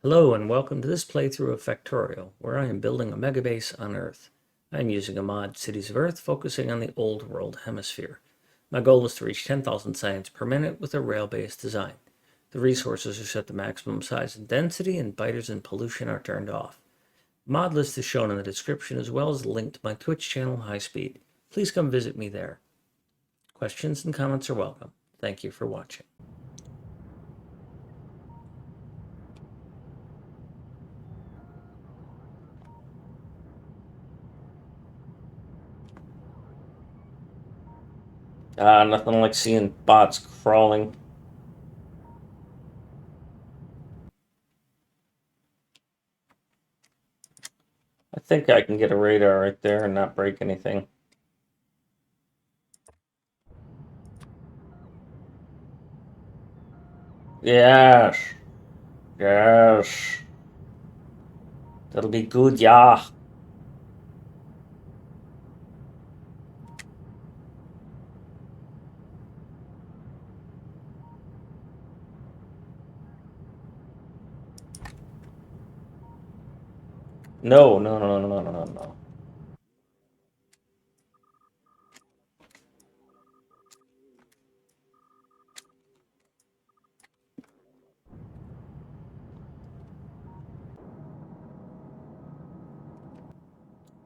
Hello and welcome to this playthrough of Factorio, where I am building a megabase on Earth. I am using a mod, Cities of Earth, focusing on the Old World Hemisphere. My goal is to reach 10,000 science per minute with a rail-based design. The resources are set to maximum size and density, and biters and pollution are turned off. The mod list is shown in the description, as well as a link to my Twitch channel, High Speed. Please come visit me there. Questions and comments are welcome. Thank you for watching. Nothing like seeing bots crawling. I think I can get a radar right there and not break anything. Yes. Yes. That'll be good, yeah. No, no, no, no, no, no, no, no.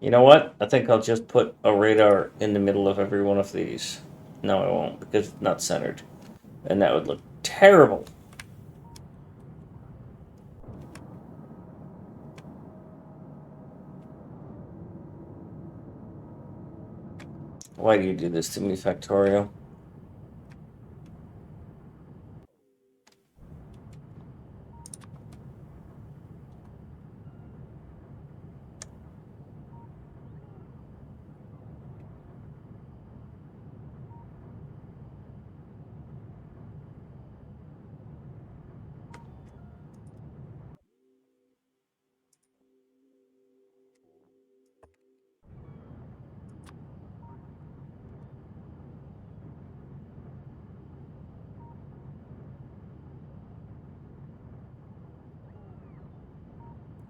You know what? I think I'll just put a radar in the middle of every one of these. No, I won't, because it's not centered. And that would look terrible. Why do you do this to me, Factorio?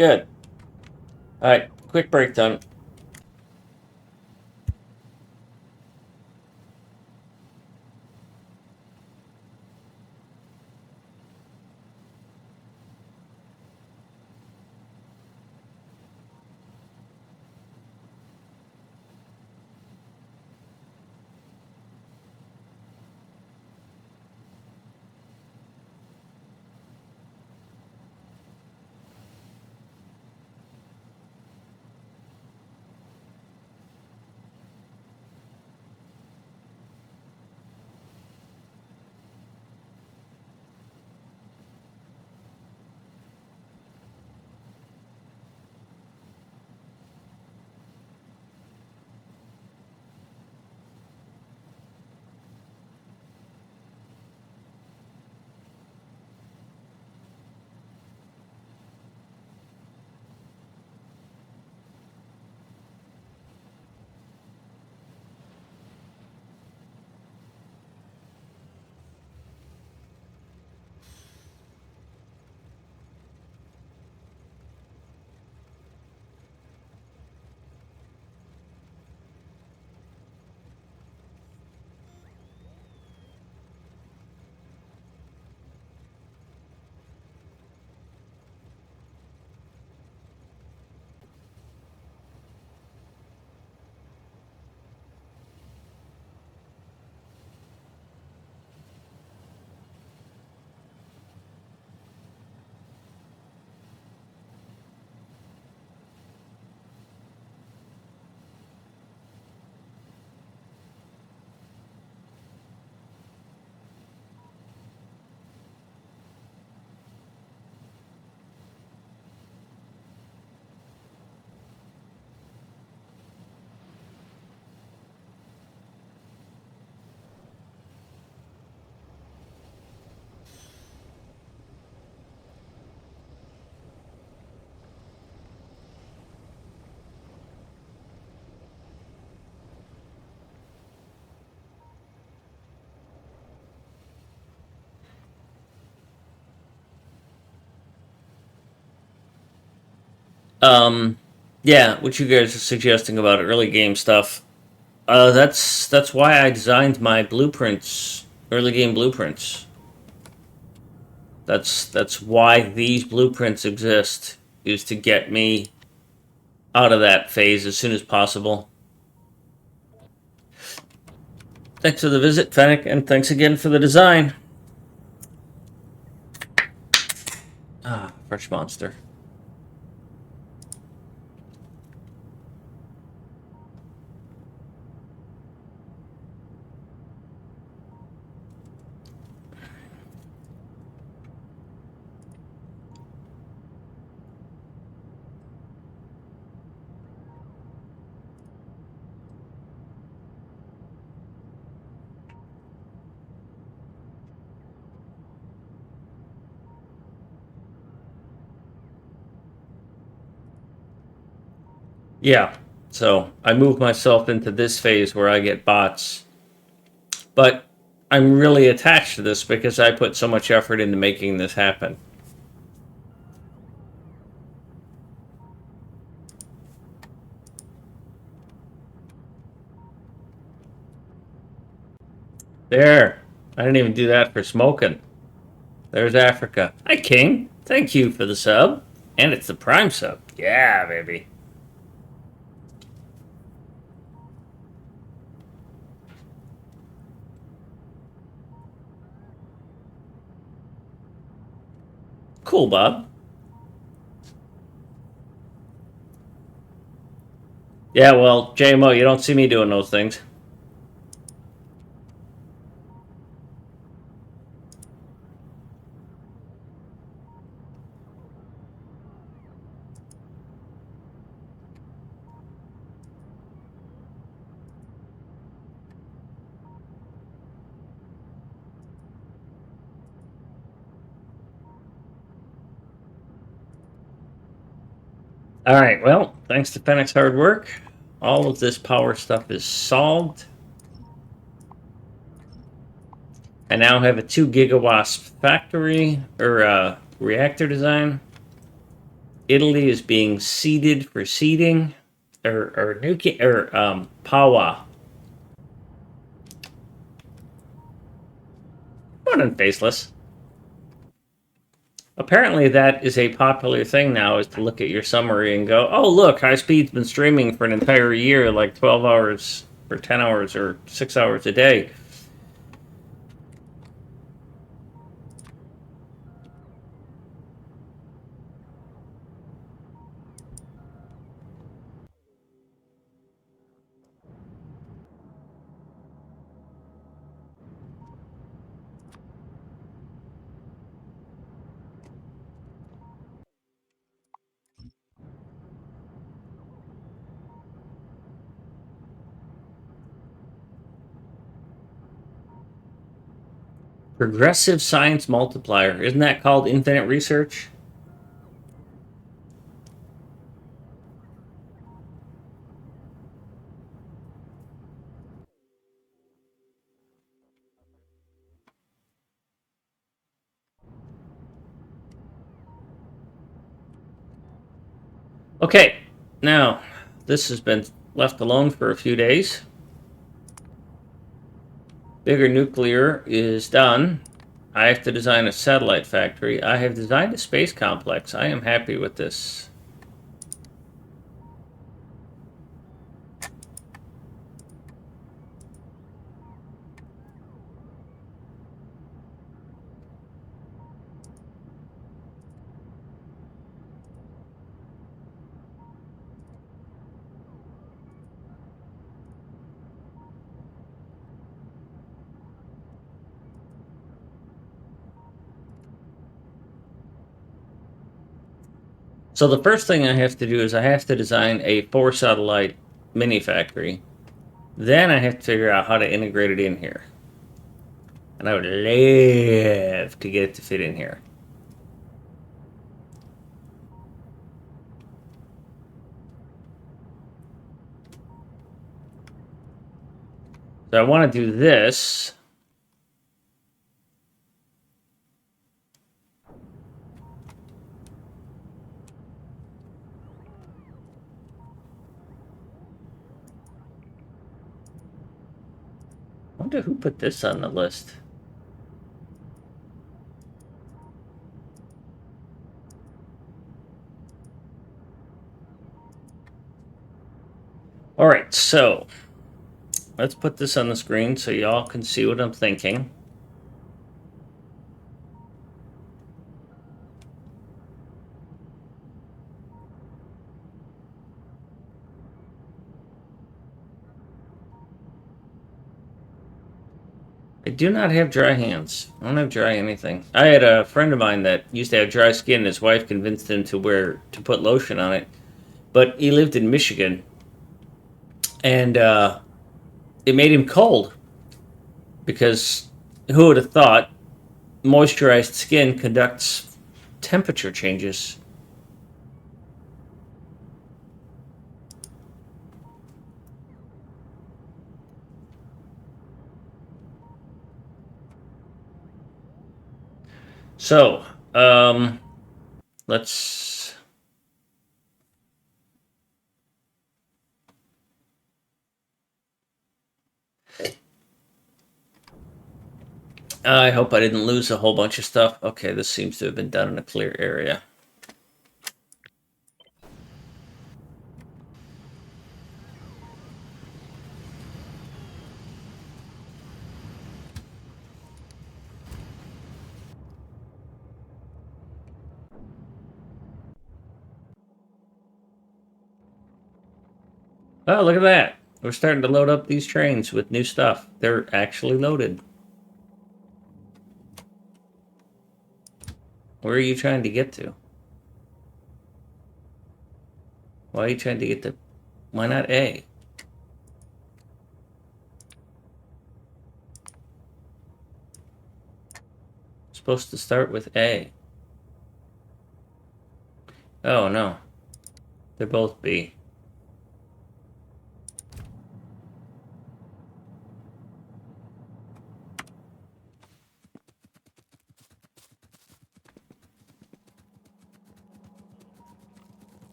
Good. Alright, quick break time. Yeah, what you guys are suggesting about early game stuff. That's why I designed my blueprints, early game blueprints. That's why these blueprints exist, is to get me out of that phase as soon as possible. Thanks for the visit, Fennec, and thanks again for the design. Ah, fresh monster. Yeah, so I move myself into this phase where I get bots. But I'm really attached to this because I put so much effort into making this happen. There. I didn't even do that for smoking. There's Africa. Hi, King. Thank you for the sub. And it's the Prime sub. Yeah, baby. Cool, Bob. Yeah, well, JMO, you don't see me doing those things. All right, well, thanks to Fennec's hard work, all of this power stuff is solved. I now have a 2 gigawasp factory, or reactor design. Italy is being seeded for seeding, or nuking, or Pawa. Morning, Faceless. Apparently, that is a popular thing now, is to look at your summary and go, oh, look, High Speed's been streaming for an entire year, like 12 hours, or 10 hours, or 6 hours a day. Progressive science multiplier. Isn't that called infinite research? Okay, now, this has been left alone for a few days. Bigger nuclear is done. I have to design a satellite factory. I have designed a space complex. I am happy with this. So the first thing I have to do is I have to design a 4 satellite mini factory. Then I have to figure out how to integrate it in here. And I would love to get it to fit in here. So I want to do this. wonder who put this on the list. All right, so let's put this on the screen so y'all can see what I'm thinking. I do not have dry hands. I don't have dry anything. I had a friend of mine that used to have dry skin. His wife convinced him to put lotion on it, but he lived in Michigan, and it made him cold because who would have thought moisturized skin conducts temperature changes? So, let's. I hope I didn't lose a whole bunch of stuff. Okay, this seems to have been done in a clear area. Oh, look at that. We're starting to load up these trains with new stuff. They're actually loaded. Where are you trying to get to? Why are you trying to get to... Why not A? It's supposed to start with A. Oh, no. They're both B.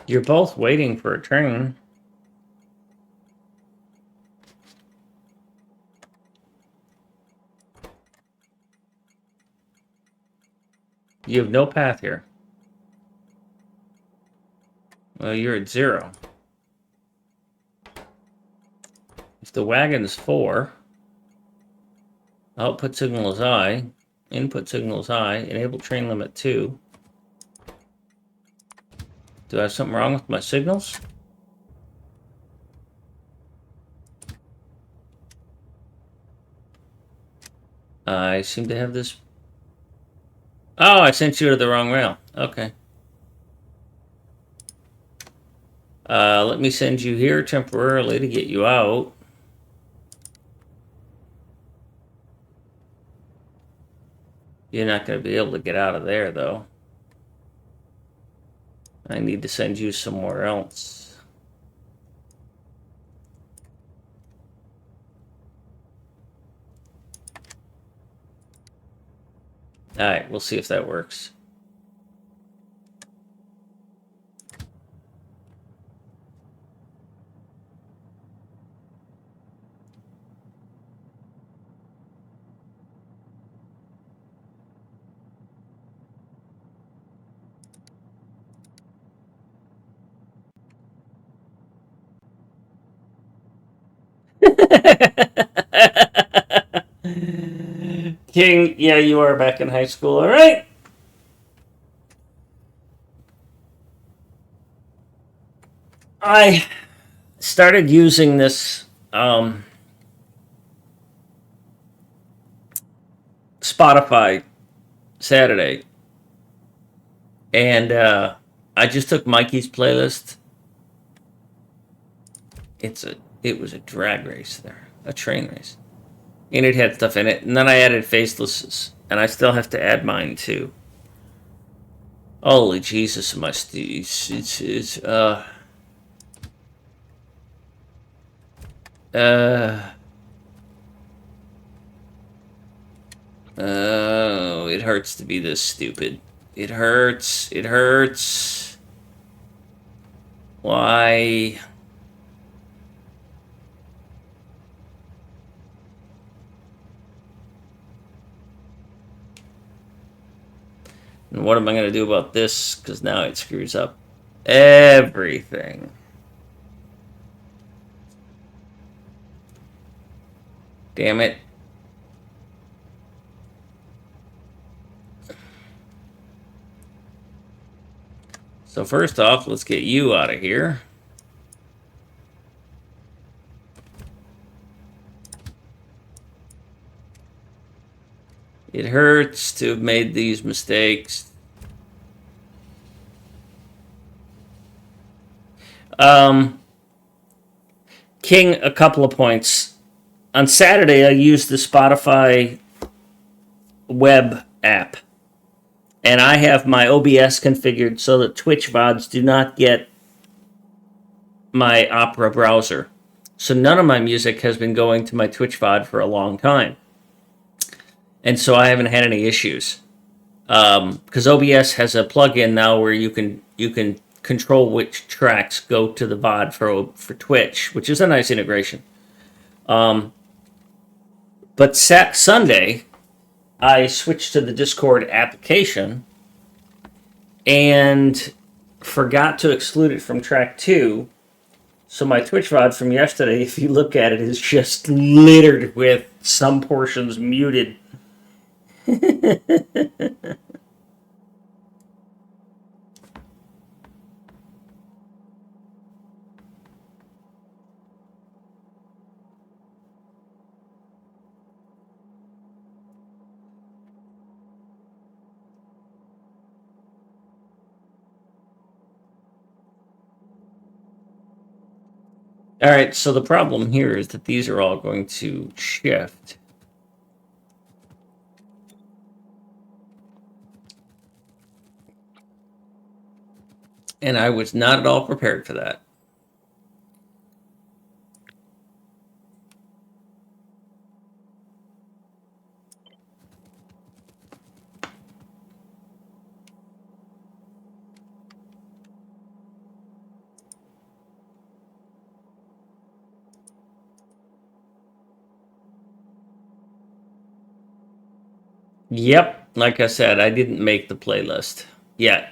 You're both waiting for a train. You have no path here. Well, you're at 0. If the wagon is 4, output signal is I, input signal is I, enable train limit 2. Do I have something wrong with my signals? I seem to have this... Oh, I sent you to the wrong rail. Okay. Let me send you here temporarily to get you out. You're not going to be able to get out of there, though. I need to send you somewhere else. Alright, we'll see if that works. King, yeah, you are back in high school, alright? I started using this Spotify Saturday, and I just took Mikey's playlist. It was a drag race there, a train race, and it had stuff in it. And then I added Faceless, and I still have to add mine too. Holy Jesus, my it's oh, it hurts to be this stupid. It hurts. It hurts. Why? And what am I going to do about this? Because now it screws up everything. Damn it. So first off, let's get you out of here. It hurts to have made these mistakes. King, a couple of points. On Saturday, I used the Spotify web app. And I have my OBS configured so that Twitch VODs do not get my Opera browser. So none of my music has been going to my Twitch VOD for a long time. And so I haven't had any issues. Because OBS has a plugin now where you can control which tracks go to the VOD for Twitch, which is a nice integration. But Sunday, I switched to the Discord application and forgot to exclude it from track 2. So my Twitch VOD from yesterday, if you look at it, is just littered with some portions muted. All right, so the problem here is that these are all going to shift. And I was not at all prepared for that. Yep, like I said, I didn't make the playlist yet.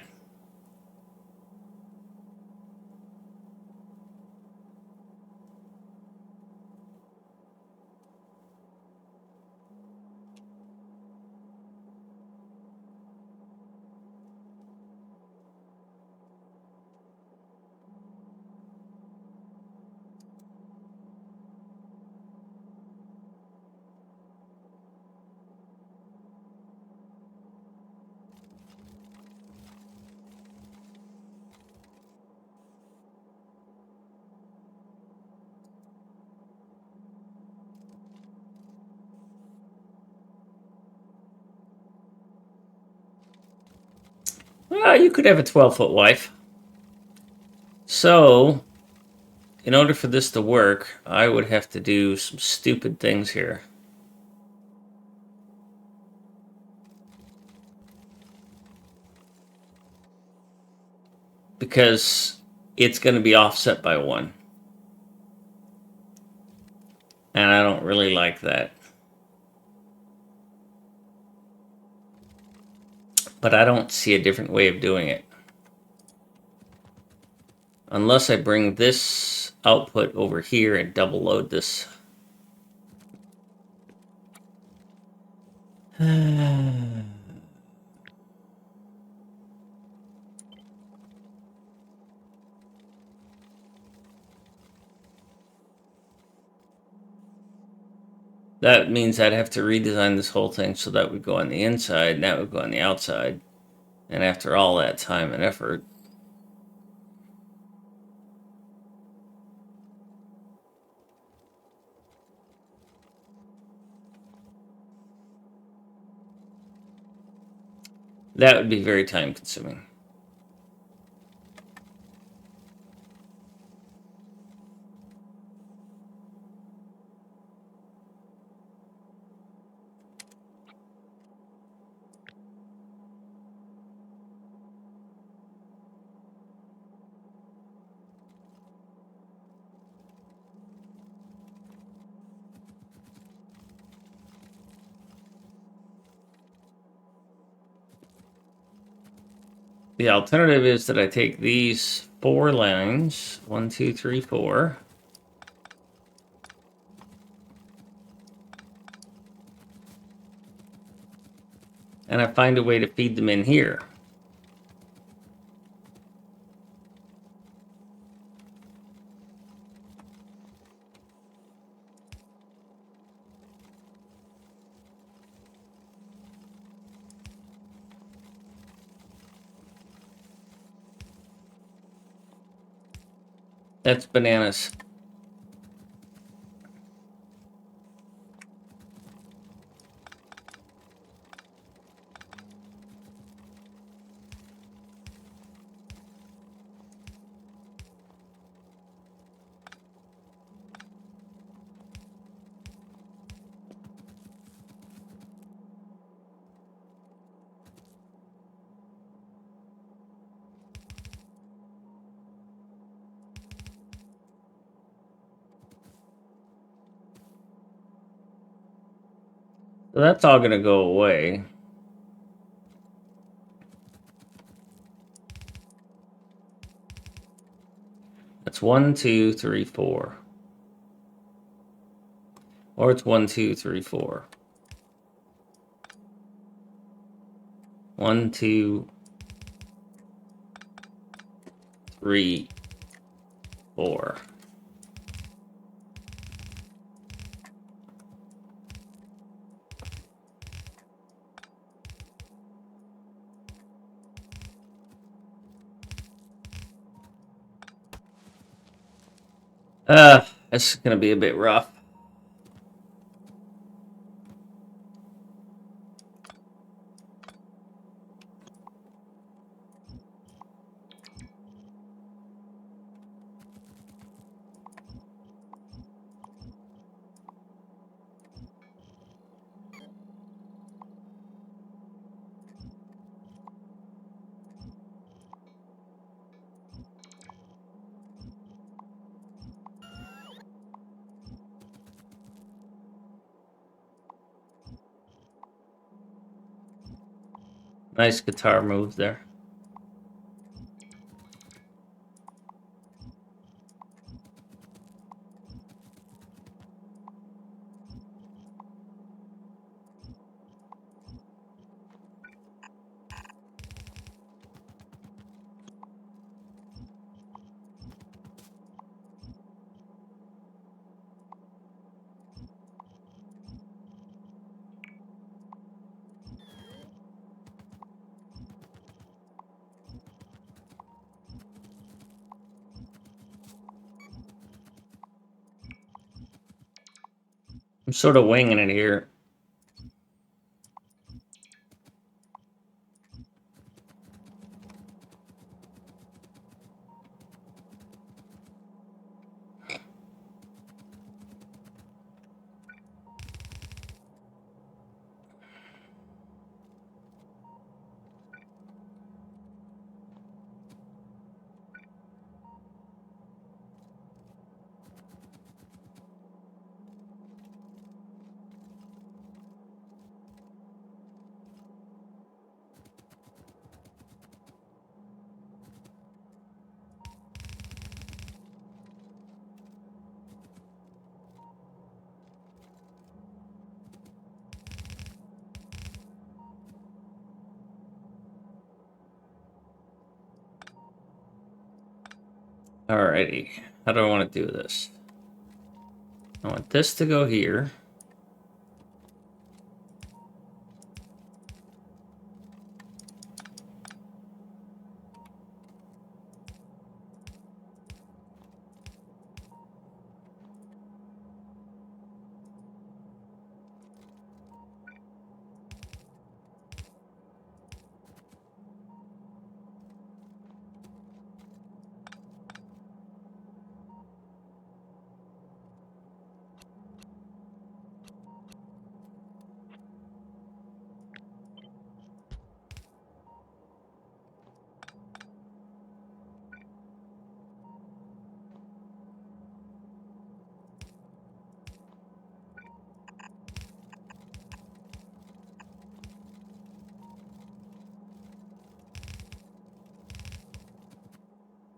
Well, you could have a 12-foot wife. So, in order for this to work, I would have to do some stupid things here. Because it's going to be offset by 1. And I don't really like that. But I don't see a different way of doing it. Unless I bring this output over here and double load this. That means I'd have to redesign this whole thing so that would go on the inside, and that would go on the outside. And after all that time and effort, that would be very time consuming. The alternative is that I take these 4 lines, 1, 2, 3, 4, and I find a way to feed them in here. That's bananas. So that's all going to go away. That's 1, 2, 3, 4. Or it's 1, 2, 3, 4. 1, 2, 3, 4. This is going to be a bit rough. Nice guitar move there. I'm sort of winging it here. Alrighty, how do I want to do this? I want this to go here.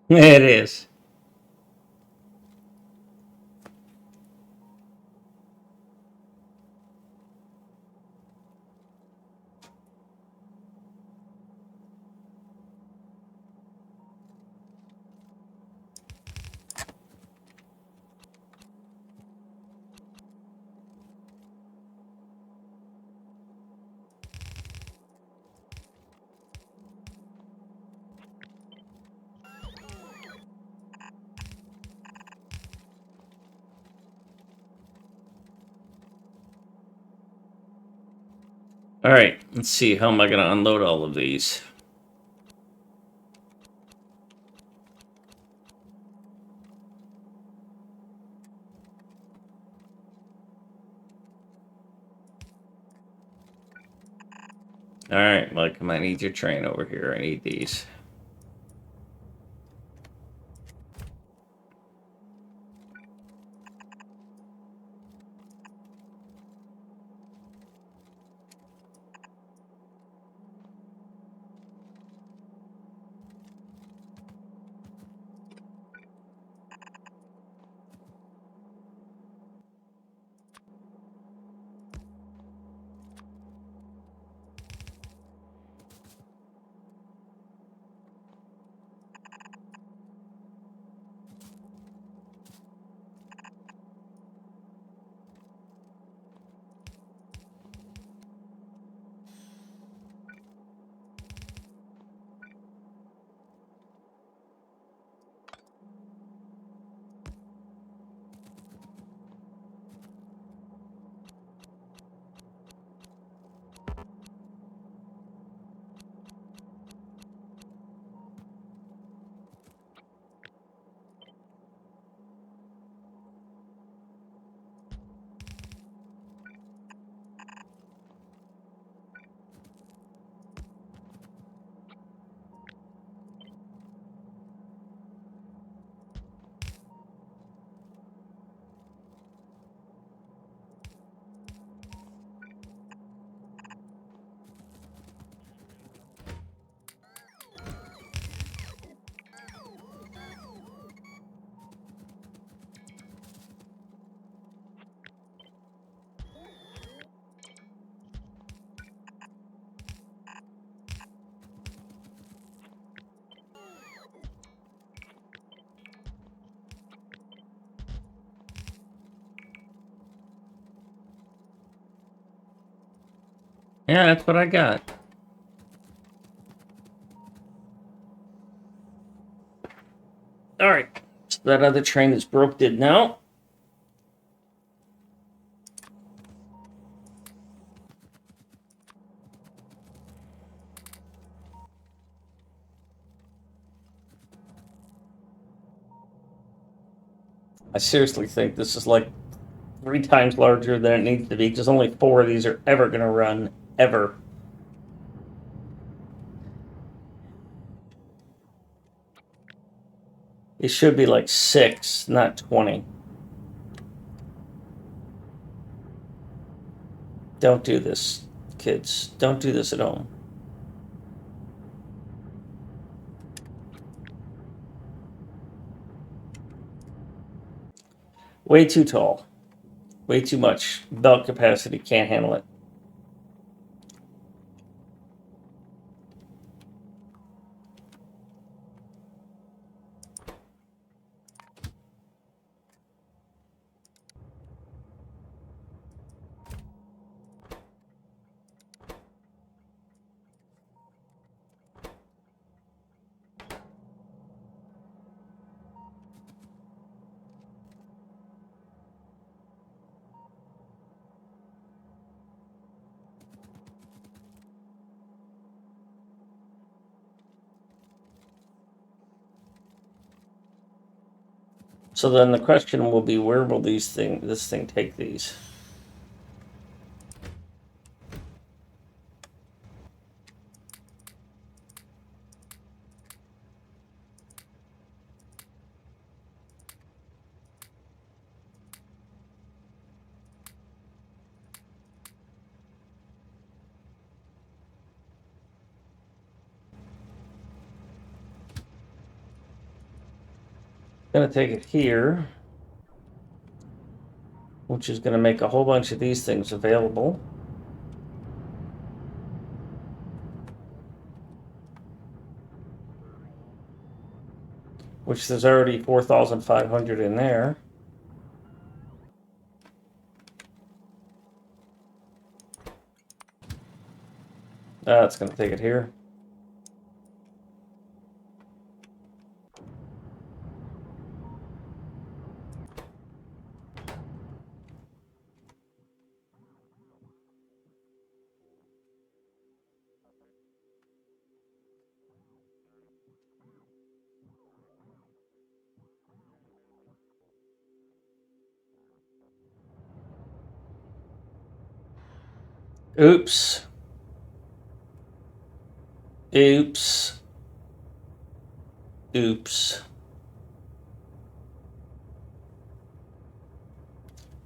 It is. All right, let's see. How am I going to unload all of these? All right, like I might need your train over here. I need these. Yeah, that's what I got. All right, so that other train is broke did now. I seriously think this is like 3 times larger than it needs to be because only 4 of these are ever going to run, ever. It should be like 6, not 20. Don't do this, kids. Don't do this at home. Way too tall. Way too much. Belt capacity. Can't handle it. So then the question will be, where will this thing take these? Gonna take it here, which is gonna make a whole bunch of these things available. Which there's already 4,500 in there. It's gonna take it here. Oops. Oops. Oops.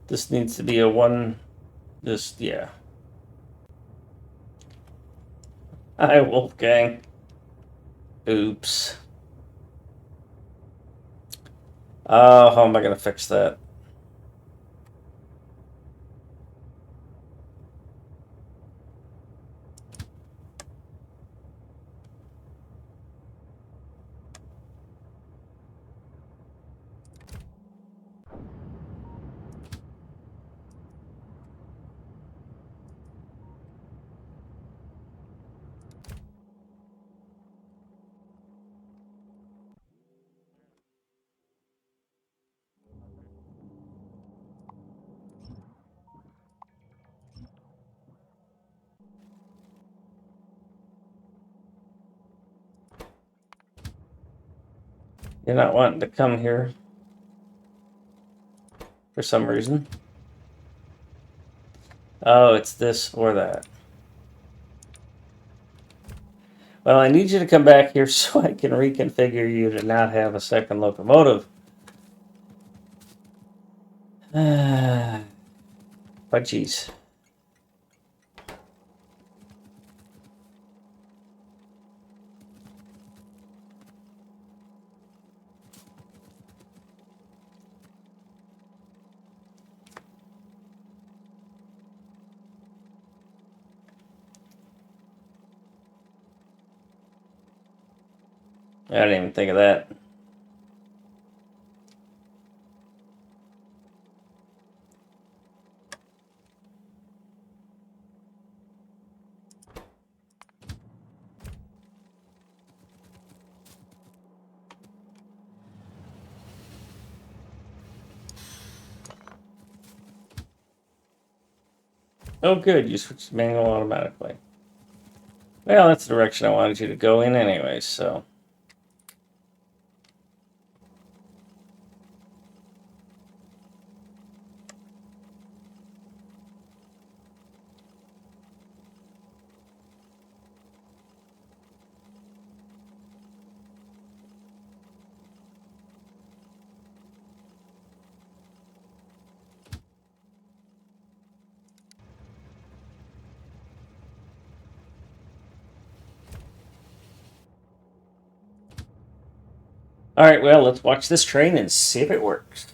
This needs to be a one. This, yeah. Hi, Wolfgang. Oops. How am I going to fix that? You're not wanting to come here for some reason. Oh, it's this or that. Well, I need you to come back here so I can reconfigure you to not have a second locomotive. Fudgies. I didn't even think of that. Oh, good. You switched to manual automatically. Well, that's the direction I wanted you to go in anyway, so. All right, well, let's watch this train and see if it works.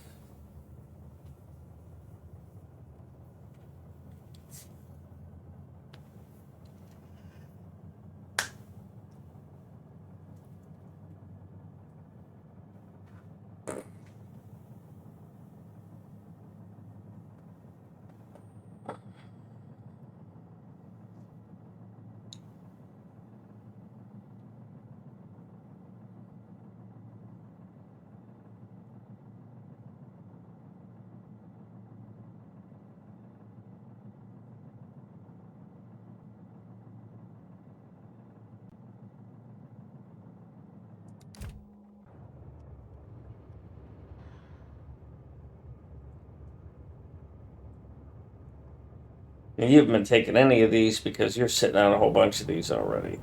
And you haven't been taking any of these because you're sitting on a whole bunch of these already.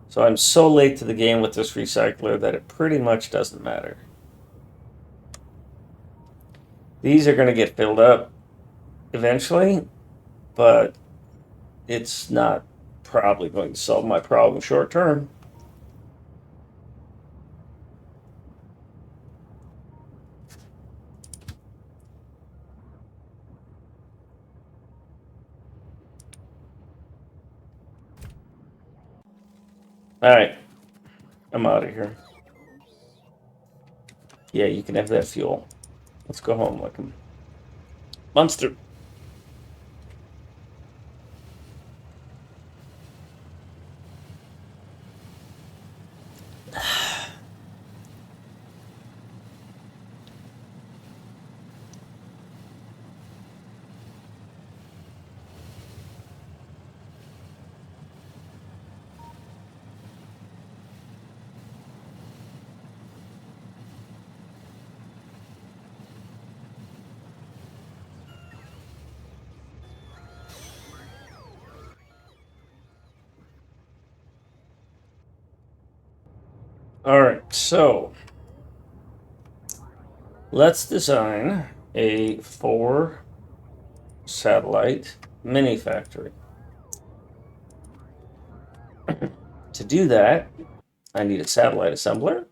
So I'm so late to the game with this recycler that it pretty much doesn't matter. These are going to get filled up eventually, but it's not probably going to solve my problem short term. Alright, I'm out of here. Yeah, you can have that fuel. Let's go home, Wickham. Monster. Alright, so let's design a 4 satellite mini factory. To do that, I need a satellite assembler.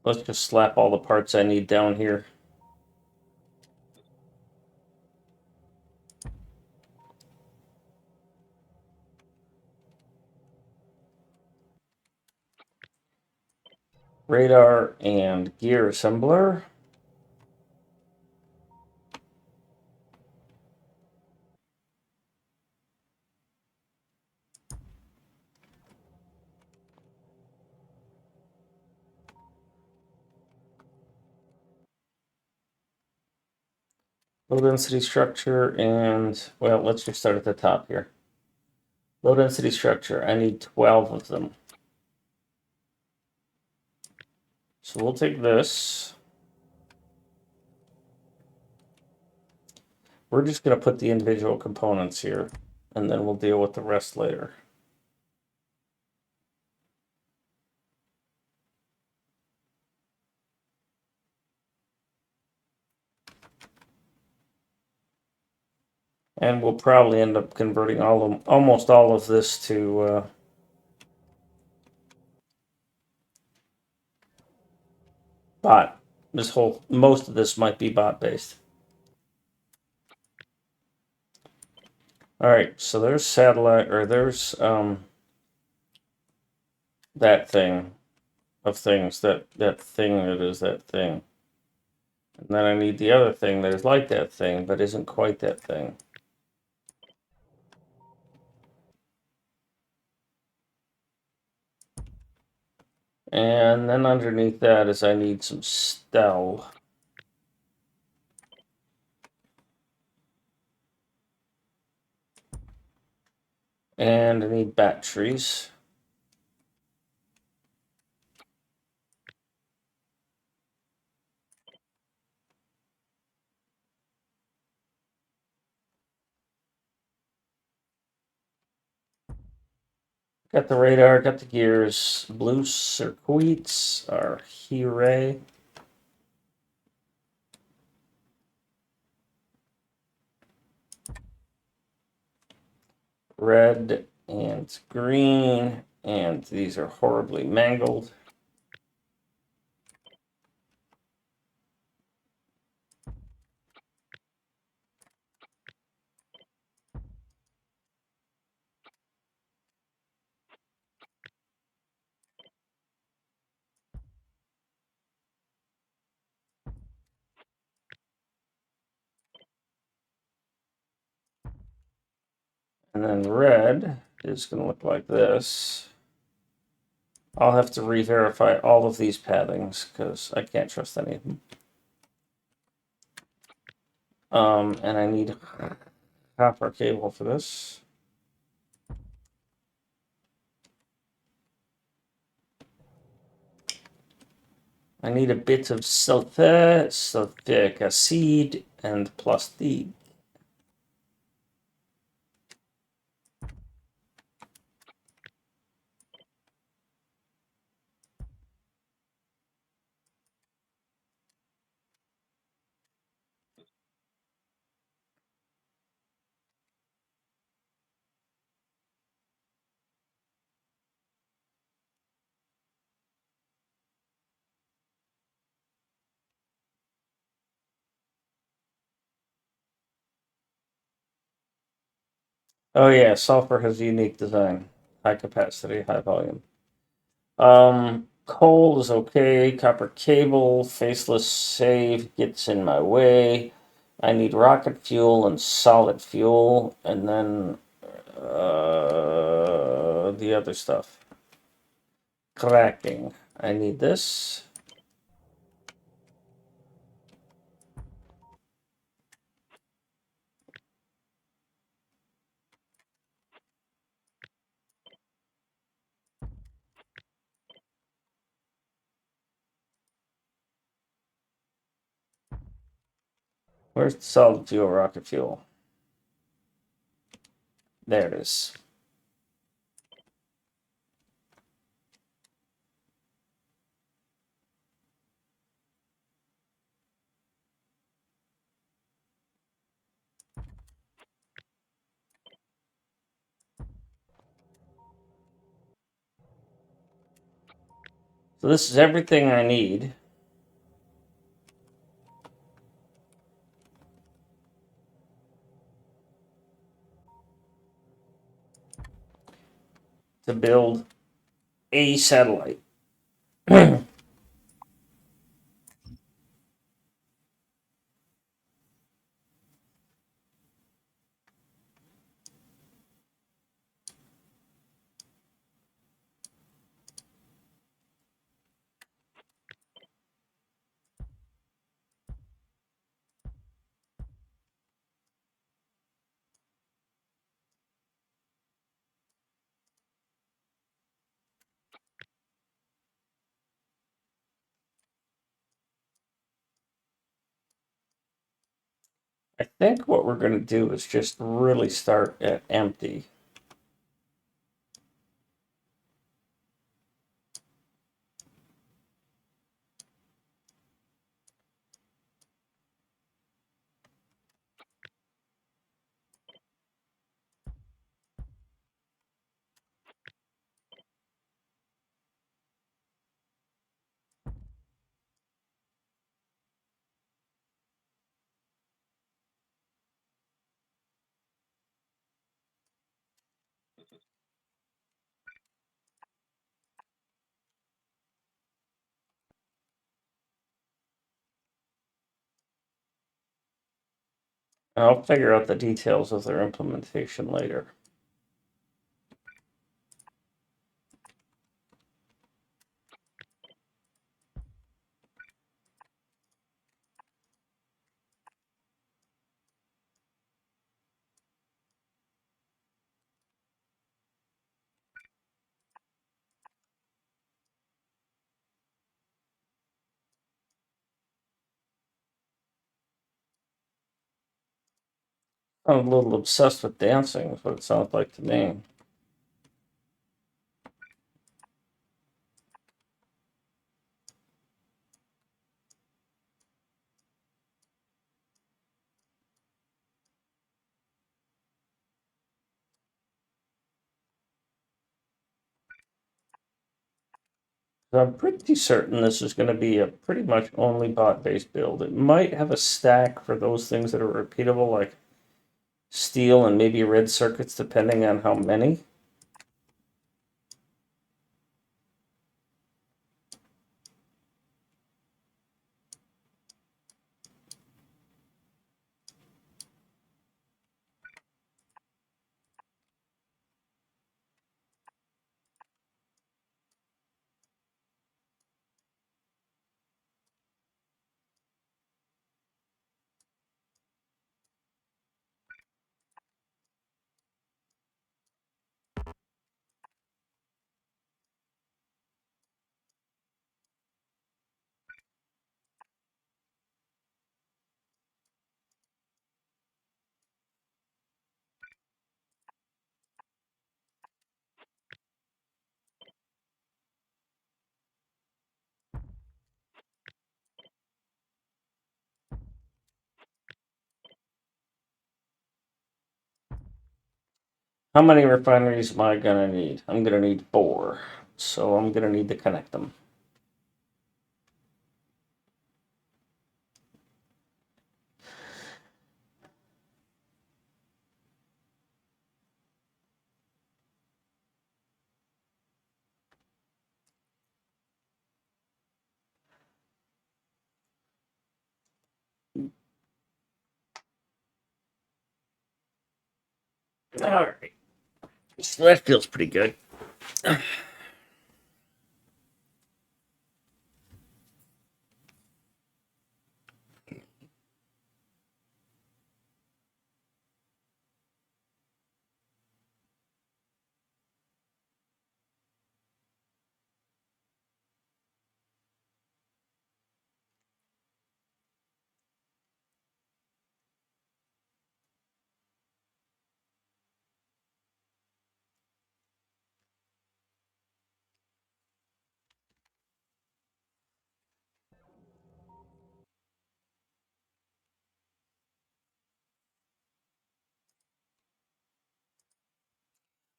Let's just slap all the parts I need down here. Radar and gear assembler. Low density structure and, well, let's just start at the top here. Low density structure, I need 12 of them. So we'll take this. We're just going to put the individual components here, and then we'll deal with the rest later. And we'll probably end up converting almost all of this to bot. Most of this might be bot based. All right, so there's satellite, or there's that thing of things, that thing that is that thing. And then I need the other thing that is like that thing, but isn't quite that thing. And then underneath that is I need some stell. And I need batteries. Got the radar, got the gears. Blue circuits are here. Red and green, and these are horribly mangled. And then red is going to look like this. I'll have to re-verify all of these paddings because I can't trust any of them. And I need copper cable for this. I need a bit of sulfuric acid and plastic. Oh yeah, sulfur has a unique design. High capacity, high volume. Coal is okay. Copper cable, faceless save gets in my way. I need rocket fuel and solid fuel, and then the other stuff. Cracking. I need this. Where's the solid fuel, rocket fuel? There it is. So this is everything I need. To build a satellite. I think what we're going to do is just really start at empty. I'll figure out the details of their implementation later. I'm a little obsessed with dancing, is what it sounds like to me. I'm pretty certain this is going to be a pretty much only bot-based build. It might have a stack for those things that are repeatable, like steel and maybe red circuits, depending on how many. How many refineries am I going to need? I'm going to need 4. So I'm going to need to connect them. All right. So that feels pretty good.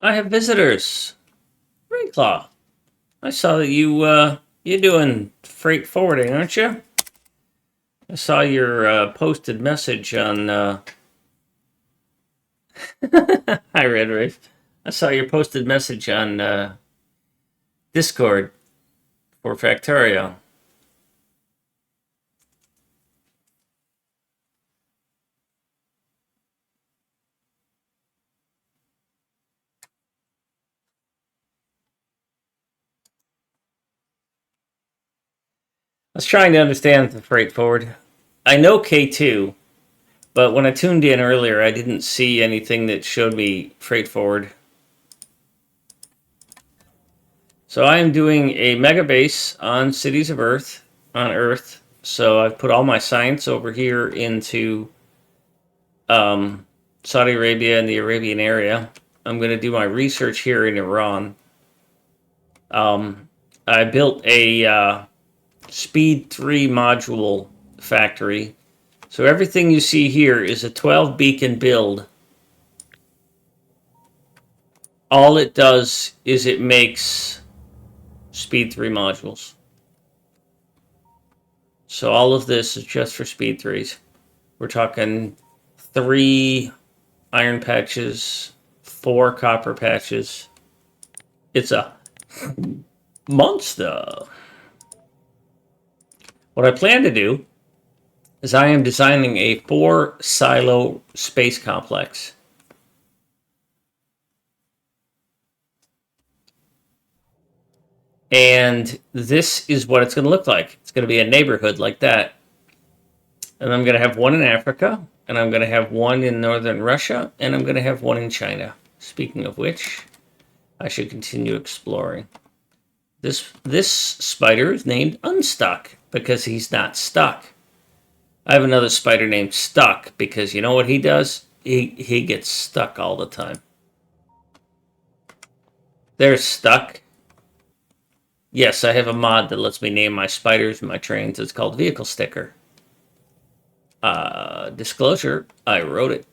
I have visitors. Rainclaw. I saw that you're doing freight forwarding, aren't you? I saw your posted message on. Hi, Red Rafe. I saw your posted message on Discord for Factorio. I was trying to understand the freight forward. I know K2, but when I tuned in earlier, I didn't see anything that showed me freight forward. So I am doing a MegaBase on Cities of Earth, on Earth. So I've put all my science over here into Saudi Arabia and the Arabian area. I'm going to do my research here in Iran. I built a Speed 3 module factory. So everything you see here is a 12 beacon build. All it does is it makes Speed 3 modules. So all of this is just for Speed 3s. We're talking 3 iron patches, 4 copper patches. It's a monster. What I plan to do is I am designing a 4 silo space complex. And this is what it's going to look like. It's going to be a neighborhood like that. And I'm going to have one in Africa, and I'm going to have one in northern Russia, and I'm going to have one in China. Speaking of which, I should continue exploring. This spider is named Unstuck because he's not stuck. I have another spider named Stuck because you know what he does? He gets stuck all the time. There's Stuck. Yes, I have a mod that lets me name my spiders and my trains. It's called Vehicle Sticker. Disclosure, I wrote it.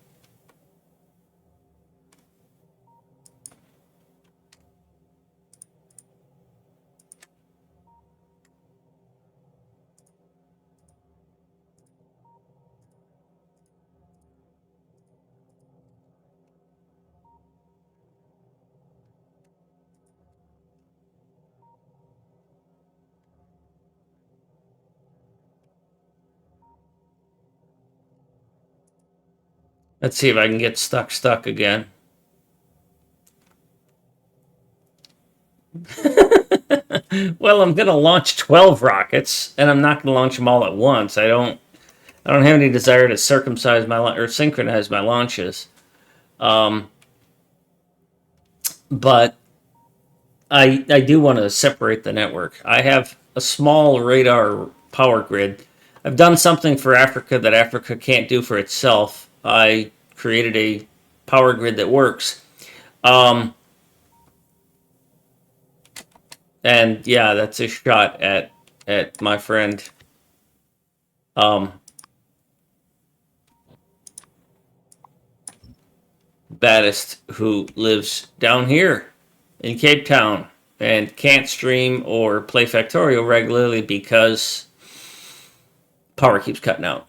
Let's see if I can get stuck again. Well, I'm gonna launch 12 rockets, and I'm not gonna launch them all at once. I don't have any desire to circumcise my or synchronize my launches. But I do want to separate the network. I have a small radar power grid. I've done something for Africa that Africa can't do for itself. I created a power grid that works. And yeah, that's a shot at my friend Baddest, who lives down here in Cape Town and can't stream or play Factorio regularly because power keeps cutting out.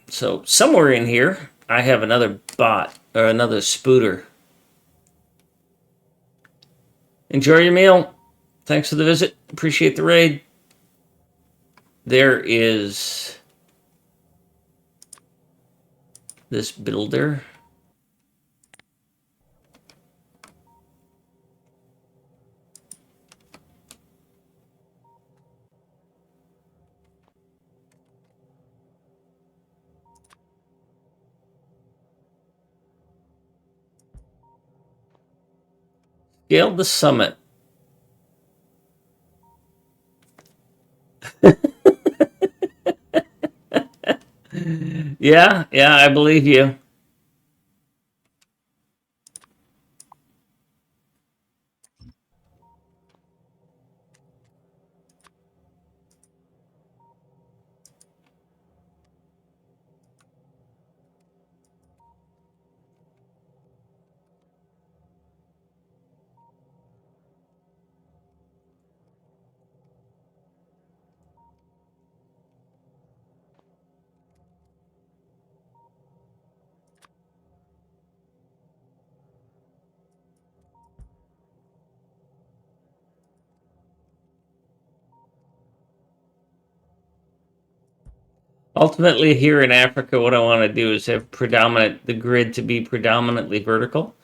So somewhere in here, I have another bot or another spooter. Enjoy your meal. Thanks for the visit. Appreciate the raid. There is this builder. Scaled the summit. Yeah, I believe you. Ultimately, here in Africa, what I want to do is have the grid to be predominantly vertical.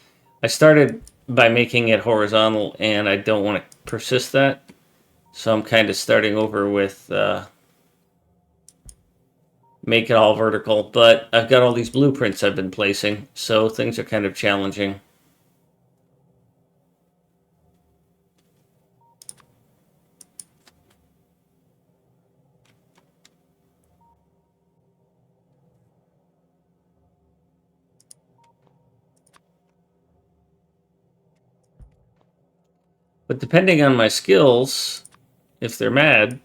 I started by making it horizontal, and I don't want to persist that. So I'm kind of starting over with make it all vertical. But I've got all these blueprints I've been placing, so things are kind of challenging. But depending on my skills, if they're mad,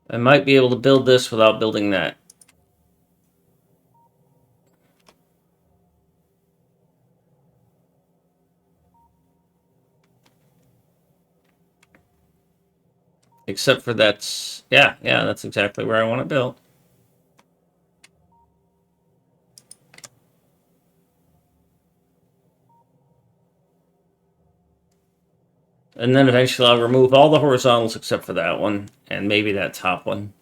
I might be able to build this without building that. Except for that's, yeah, that's exactly where I want to build. And then eventually I'll remove all the horizontals except for that one, and maybe that top one.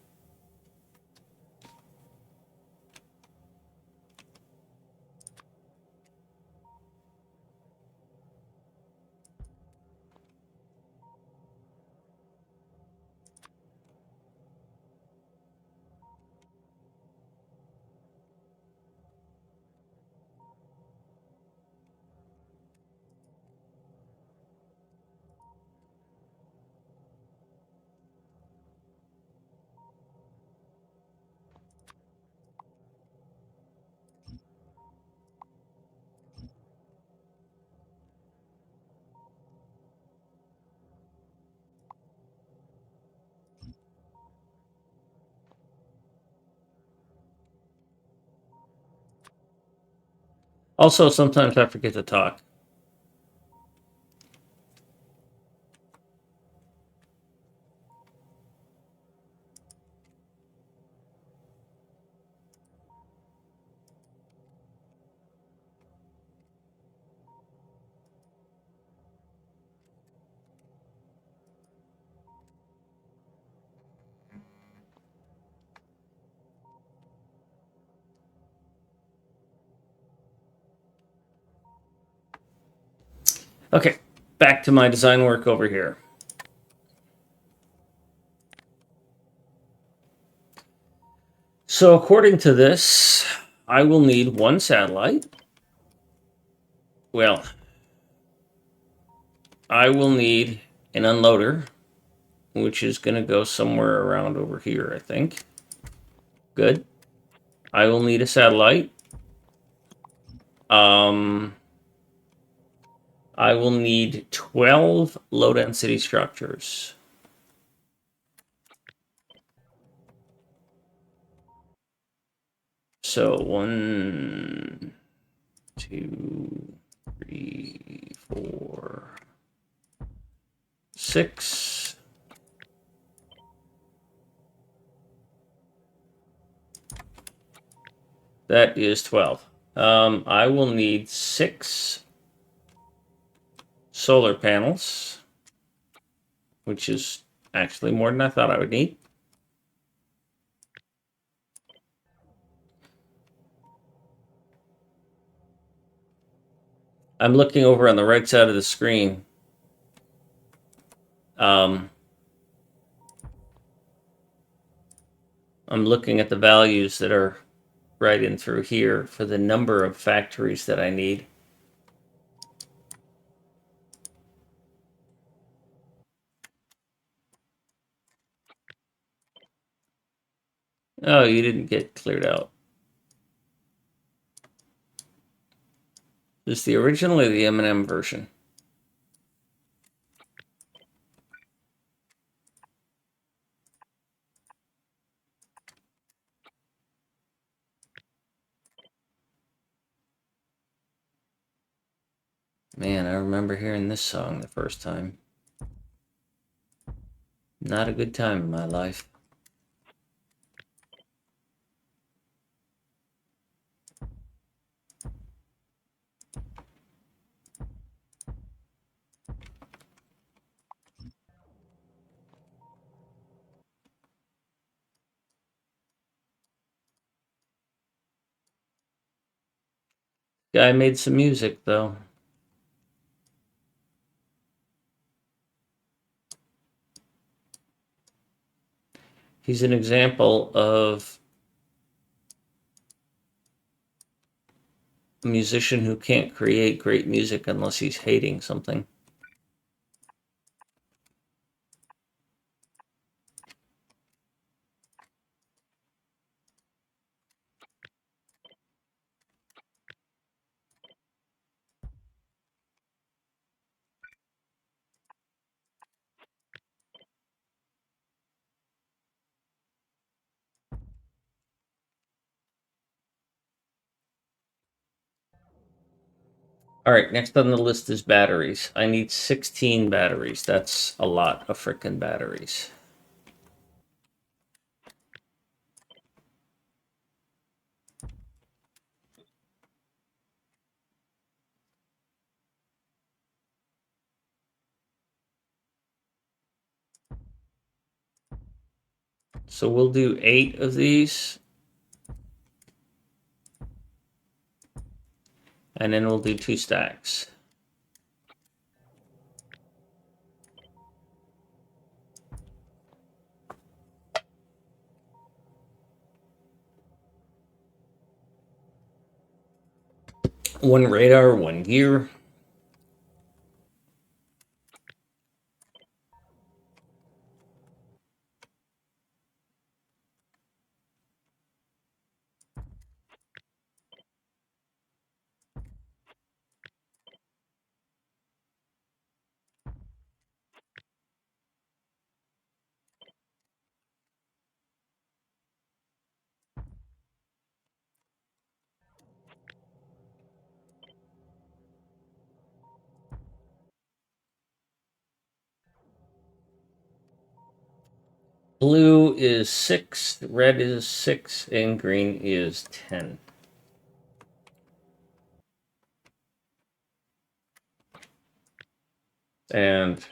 Also, sometimes I forget to talk. Okay, back to my design work over here. So according to this, I will need one satellite. Well, I will need an unloader, which is going to go somewhere around over here, I think. Good. I will need a satellite. I will need 12 low density structures. So 1, 2, 3, 4, 6. That is 12. I will need 6 solar panels, which is actually more than I thought I would need. I'm looking over on the right side of the screen. I'm looking at the values that are right in through here for the number of factories that I need. Oh, you didn't get cleared out. Is this the original or the M&M version? Man, I remember hearing this song the first time. Not a good time in my life. Guy made some music, though. He's an example of a musician who can't create great music unless he's hating something. All right, next on the list is batteries. I need 16 batteries. That's a lot of frickin' batteries. So we'll do 8 of these. And then we'll do 2 stacks. One radar, one gear. Blue is 6, red is 6, and green is 10. And